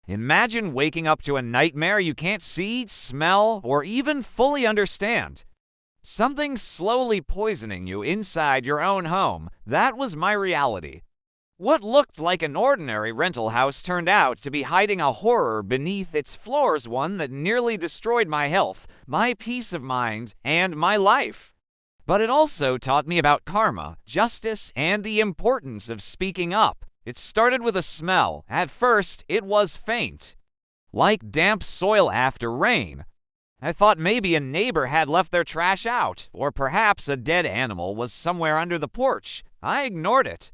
Imagine waking up to a nightmare you can't see, smell, or even fully understand. Something slowly poisoning you inside your own home. That was my reality. What looked like an ordinary rental house turned out to be hiding a horror beneath its floors, one that nearly destroyed my health, my peace of mind, and my life. But it also taught me about karma, justice, and the importance of speaking up. It started with a smell. At first, it was faint, like damp soil after rain. I thought maybe a neighbor had left their trash out, or perhaps a dead animal was somewhere under the porch. I ignored it.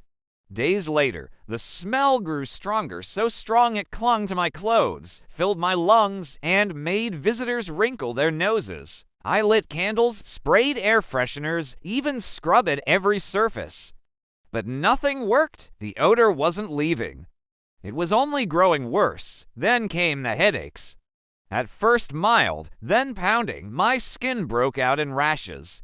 Days later, the smell grew stronger, so strong it clung to my clothes, filled my lungs, and made visitors wrinkle their noses. I lit candles, sprayed air fresheners, even scrubbed at every surface. But nothing worked. The odor wasn't leaving. It was only growing worse. Then came the headaches. At first mild, then pounding, my skin broke out in rashes.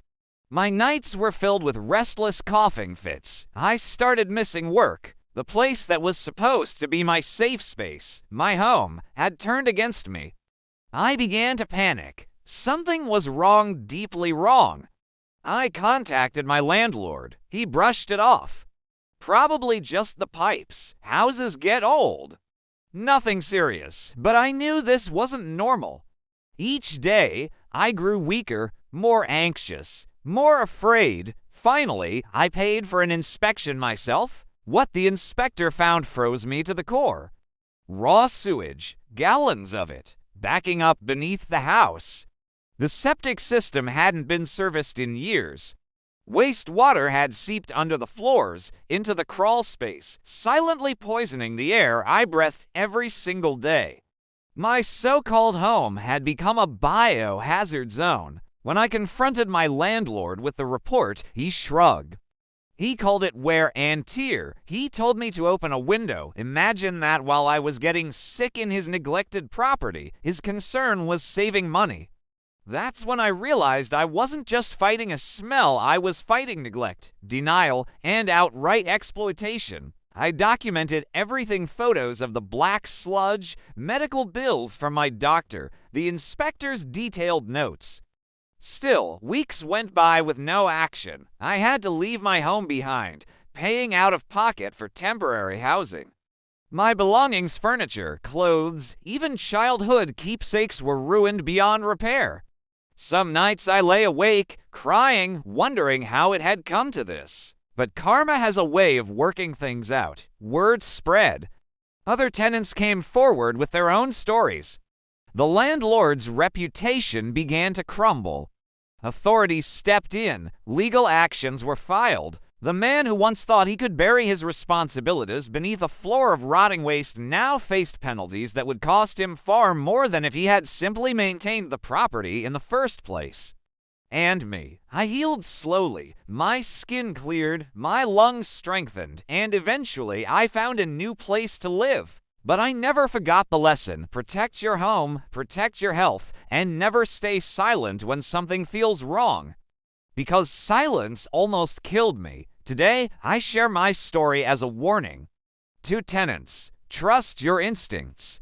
My nights were filled with restless coughing fits. I started missing work. The place that was supposed to be my safe space, my home, had turned against me. I began to panic. Something was wrong, deeply wrong. I contacted my landlord. He brushed it off. Probably just the pipes. Houses get old. Nothing serious, but I knew this wasn't normal. Each day, I grew weaker, more anxious, more afraid. Finally, I paid for an inspection myself. What the inspector found froze me to the core. Raw sewage, gallons of it, backing up beneath the house. The septic system hadn't been serviced in years. Wastewater had seeped under the floors, into the crawl space, silently poisoning the air I breathed every single day. My so-called home had become a biohazard zone. When I confronted my landlord with the report, he shrugged. He called it wear and tear. He told me to open a window. Imagine that while I was getting sick in his neglected property. His concern was saving money. That's when I realized I wasn't just fighting a smell, I was fighting neglect, denial, and outright exploitation. I documented everything: photos of the black sludge, medical bills from my doctor, the inspector's detailed notes. Still, weeks went by with no action. I had to leave my home behind, paying out of pocket for temporary housing. My belongings, furniture, clothes, even childhood keepsakes were ruined beyond repair. Some nights I lay awake, crying, wondering how it had come to this. But karma has a way of working things out. Word spread. Other tenants came forward with their own stories. The landlord's reputation began to crumble. Authorities stepped in. Legal actions were filed. The man who once thought he could bury his responsibilities beneath a floor of rotting waste now faced penalties that would cost him far more than if he had simply maintained the property in the first place. And me. I healed slowly. My skin cleared, my lungs strengthened, and eventually I found a new place to live. But I never forgot the lesson: protect your home, protect your health, and never stay silent when something feels wrong. Because silence almost killed me. Today, I share my story as a warning. To tenants, trust your instincts.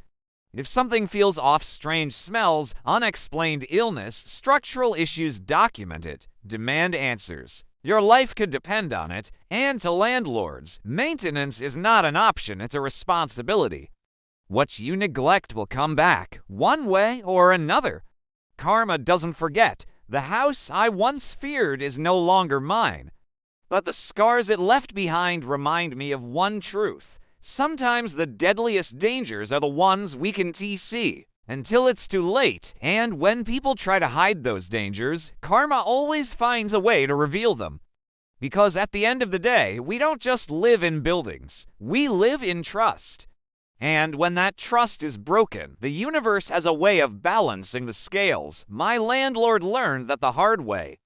If something feels off, strange smells, unexplained illness, structural issues, document it. Demand answers. Your life could depend on it. And to landlords, maintenance is not an option, it's a responsibility. What you neglect will come back, one way or another. Karma doesn't forget. The house I once feared is no longer mine. But the scars it left behind remind me of one truth. Sometimes the deadliest dangers are the ones we can see until it's too late. And when people try to hide those dangers, karma always finds a way to reveal them. Because at the end of the day, we don't just live in buildings. We live in trust. And when that trust is broken, the universe has a way of balancing the scales. My landlord learned that the hard way.